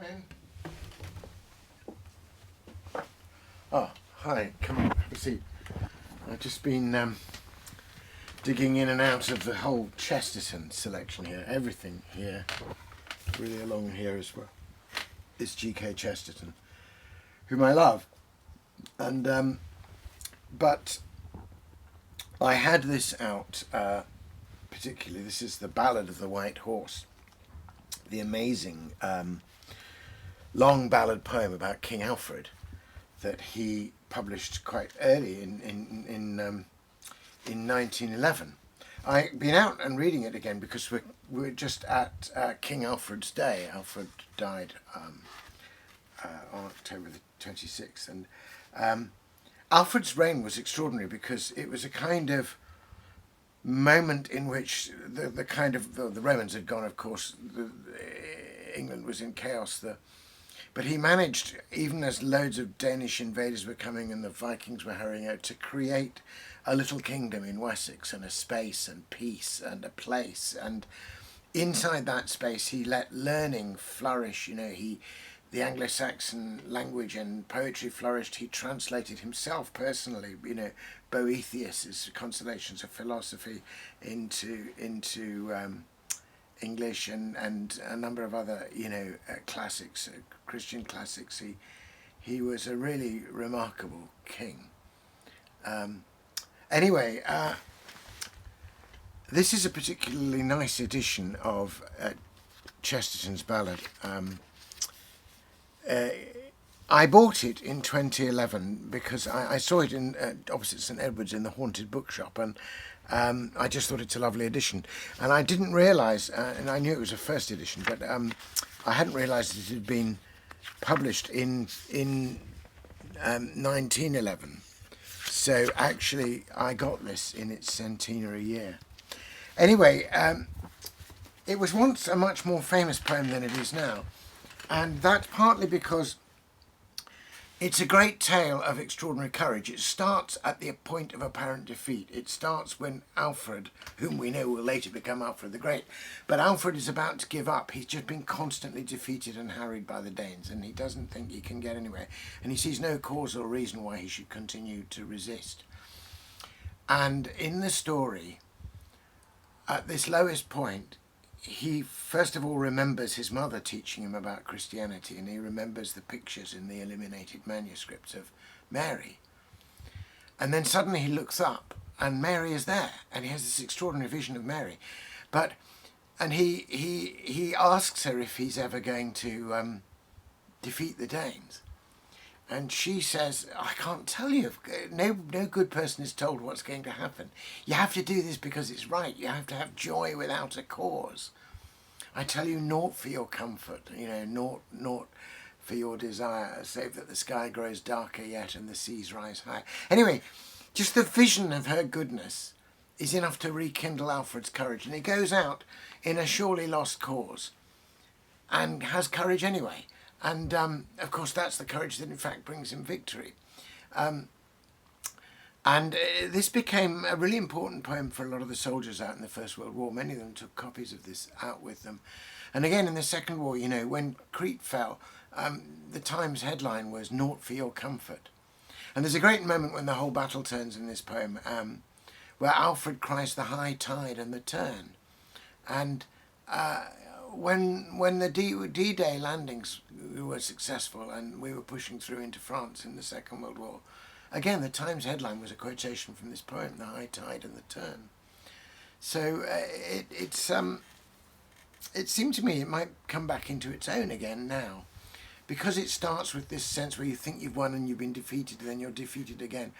in. Oh, hi. Come on, have a seat. I've just been digging in and out of the whole Chesterton selection here. Everything here, really along here as well. This G.K. Chesterton, whom I love. And but I had this out particularly. This is the Ballad of the White Horse, the amazing long ballad poem about King Alfred that he published quite early in 1911. I've been out and reading it again because we're just at King Alfred's Day. Alfred died on October the 26th, and Alfred's reign was extraordinary because it was a kind of moment in which the Romans had gone, of course. England was in chaos. But he managed, even as loads of Danish invaders were coming and the Vikings were hurrying out, to create a little kingdom in Wessex and a space and peace and a place. And inside that space, he let learning flourish. The Anglo-Saxon language and poetry flourished. He translated himself personally, Boethius's Consolations of Philosophy into English and a number of other classics, Christian classics. He was a really remarkable king. Anyway, this is a particularly nice edition of Chesterton's Ballad. I bought it in 2011 because I saw it in opposite St Edward's in the Haunted Bookshop, and I just thought it's a lovely edition. And I didn't realise, and I knew it was a first edition, but I hadn't realised it had been published in 1911. So actually, I got this in its centenary year. Anyway, it was once a much more famous poem than it is now. And that's partly because it's a great tale of extraordinary courage. It starts at the point of apparent defeat. It starts when Alfred, whom we know will later become Alfred the Great, but Alfred is about to give up. He's just been constantly defeated and harried by the Danes, and he doesn't think he can get anywhere. And he sees no cause or reason why he should continue to resist. And in the story, at this lowest point, he first of all remembers his mother teaching him about Christianity, and he remembers the pictures in the illuminated manuscripts of Mary. And then suddenly he looks up and Mary is there, and he has this extraordinary vision of Mary. And he asks her if he's ever going to defeat the Danes. And she says, I can't tell you. No good person is told what's going to happen. You have to do this because it's right. You have to have joy without a cause. I tell you, naught for your comfort, naught for your desire, save that the sky grows darker yet and the seas rise high. Anyway, just the vision of her goodness is enough to rekindle Alfred's courage. And he goes out in a surely lost cause and has courage anyway. And, of course, that's the courage that, in fact, brings him victory. This became a really important poem for a lot of the soldiers out in the First World War. Many of them took copies of this out with them. And again, in the Second War, when Crete fell, the Times headline was, "Naught for your comfort." And there's a great moment when the whole battle turns in this poem, where Alfred cries the high tide and the turn. And when the D-Day landings were successful and we were pushing through into France in the Second World War, again the Times headline was a quotation from this poem, "The High Tide and the Turn." So it seemed to me it might come back into its own again now, because it starts with this sense where you think you've won and you've been defeated, and then you're defeated again.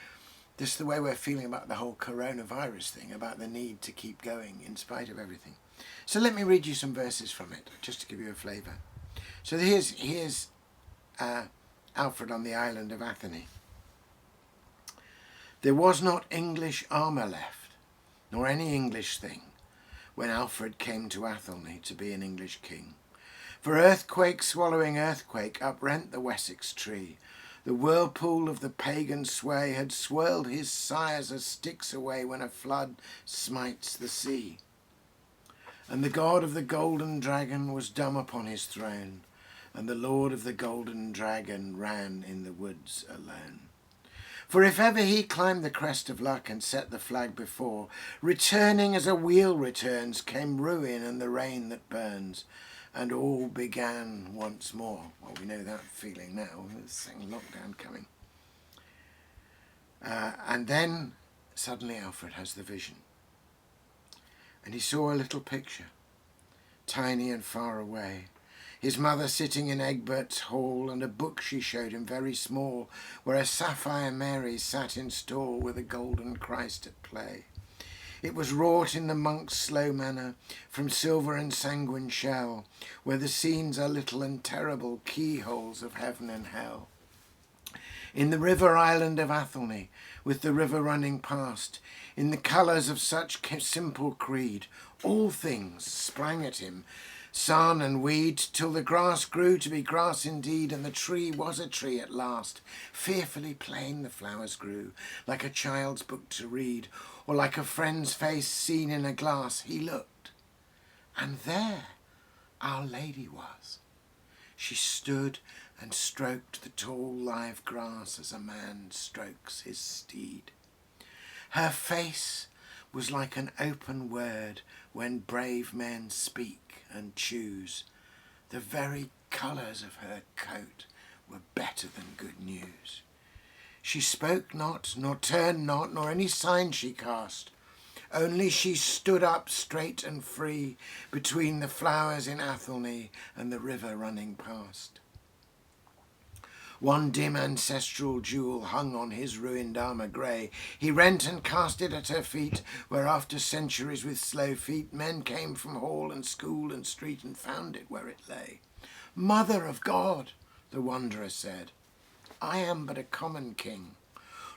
This is the way we're feeling about the whole coronavirus thing, about the need to keep going in spite of everything. So let me read you some verses from it, just to give you a flavour. So here's Alfred on the island of Athene. There was not English armour left, nor any English thing, when Alfred came to Athelney to be an English king. For earthquake swallowing earthquake uprent the Wessex tree. The whirlpool of the pagan sway had swirled his sires as sticks away when a flood smites the sea. And the god of the golden dragon was dumb upon his throne, and the Lord of the Golden Dragon ran in the woods alone. For if ever he climbed the crest of luck and set the flag before, returning as a wheel returns, came ruin and the rain that burns, and all began once more. Well, we know that feeling now. There's a second lockdown coming. And then suddenly Alfred has the vision. And he saw a little picture, tiny and far away. His mother sitting in Egbert's hall, and a book she showed him very small, where a sapphire Mary sat in stall with a golden Christ at play. It was wrought in the monk's slow manner, from silver and sanguine shell, where the scenes are little and terrible keyholes of heaven and hell. In the river island of Athelney, with the river running past, in the colours of such simple creed, all things sprang at him, sun and weed, till the grass grew to be grass indeed, and the tree was a tree at last. Fearfully plain the flowers grew, like a child's book to read, or like a friend's face seen in a glass. He looked, and there Our Lady was. She stood and stroked the tall live grass as a man strokes his steed. Her face was like an open word when brave men speak and choose. The very colours of her coat were better than good news. She spoke not, nor turned not, nor any sign she cast. Only she stood up straight and free between the flowers in Athelney and the river running past. One dim ancestral jewel hung on his ruined armour grey. He rent and cast it at her feet, where after centuries with slow feet men came from hall and school and street and found it where it lay. Mother of God, the wanderer said, I am but a common king,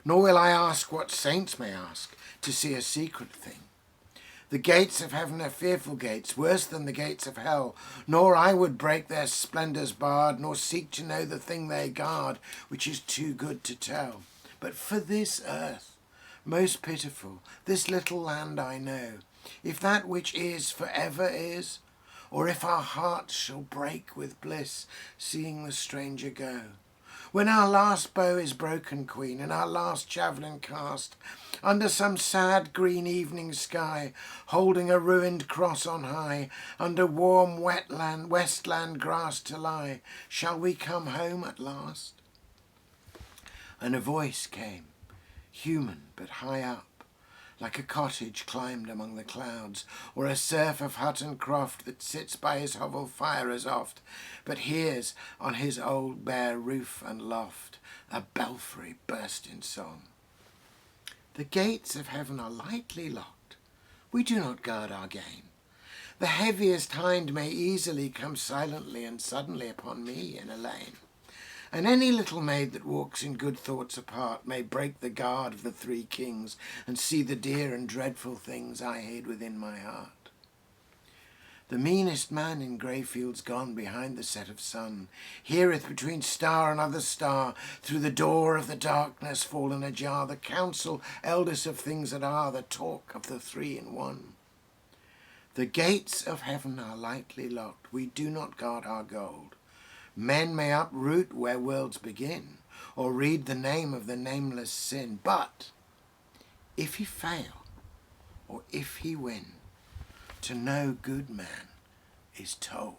nor will I ask what saints may ask to see a secret thing. The gates of heaven are fearful gates, worse than the gates of hell, nor I would break their splendours barred, nor seek to know the thing they guard, which is too good to tell. But for this earth, most pitiful, this little land I know, if that which is for ever is, or if our hearts shall break with bliss, seeing the stranger go. When our last bow is broken, Queen, and our last javelin cast, under some sad green evening sky, holding a ruined cross on high, under warm westland grass to lie, shall we come home at last? And a voice came, human but high up, like a cottage climbed among the clouds, or a serf of hut and croft that sits by his hovel fire as oft, but hears on his old bare roof and loft a belfry burst in song. The gates of heaven are lightly locked. We do not guard our gain. The heaviest hind may easily come silently and suddenly upon me in a lane. And any little maid that walks in good thoughts apart may break the guard of the three kings and see the dear and dreadful things I hid within my heart. The meanest man in grey fields gone behind the set of sun heareth between star and other star through the door of the darkness fallen ajar the counsel eldest of things that are, the talk of the three in one. The gates of heaven are lightly locked. We do not guard our gold. Men may uproot where worlds begin, or read the name of the nameless sin. But if he fail, or if he win, to no good man is told.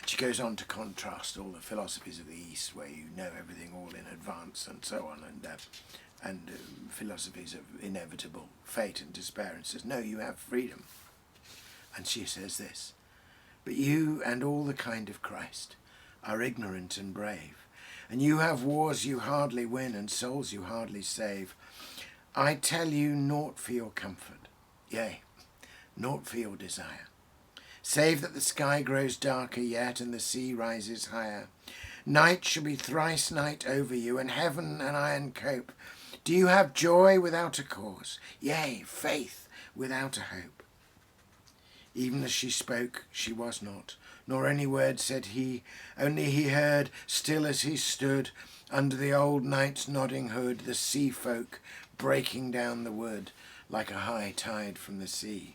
And she goes on to contrast all the philosophies of the East, where you know everything all in advance and so on, and philosophies of inevitable fate and despair, and says, no, you have freedom. And she says this, but you and all the kind of Christ are ignorant and brave, and you have wars you hardly win and souls you hardly save. I tell you naught for your comfort, yea, naught for your desire, save that the sky grows darker yet and the sea rises higher. Night shall be thrice night over you, and heaven an iron cope. Do you have joy without a cause, yea, faith without a hope? Even as she spoke, she was not, nor any word said he, only he heard, still as he stood, under the old night's nodding hood, the sea folk breaking down the wood, like a high tide from the sea.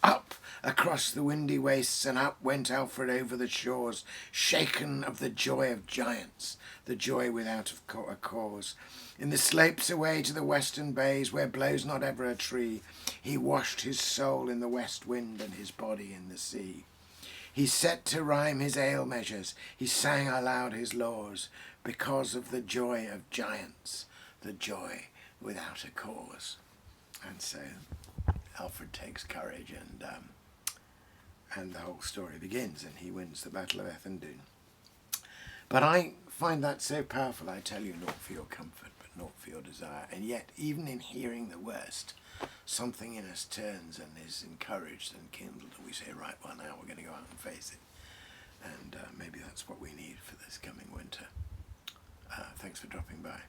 Up across the windy wastes, and up went Alfred over the shores, shaken of the joy of giants, the joy without a cause. In the slopes away to the western bays, where blows not ever a tree, he washed his soul in the west wind and his body in the sea. He set to rhyme his ale measures, he sang aloud his laws, because of the joy of giants, the joy without a cause. And so Alfred takes courage, and the whole story begins, and he wins the Battle of Ethandune. But I find that so powerful, I tell you, not for your comfort, but not for your desire. And yet, even in hearing the worst, something in us turns and is encouraged and kindled, and we say, right, well, now we're going to go out and face it. And maybe that's what we need for this coming winter. Thanks for dropping by.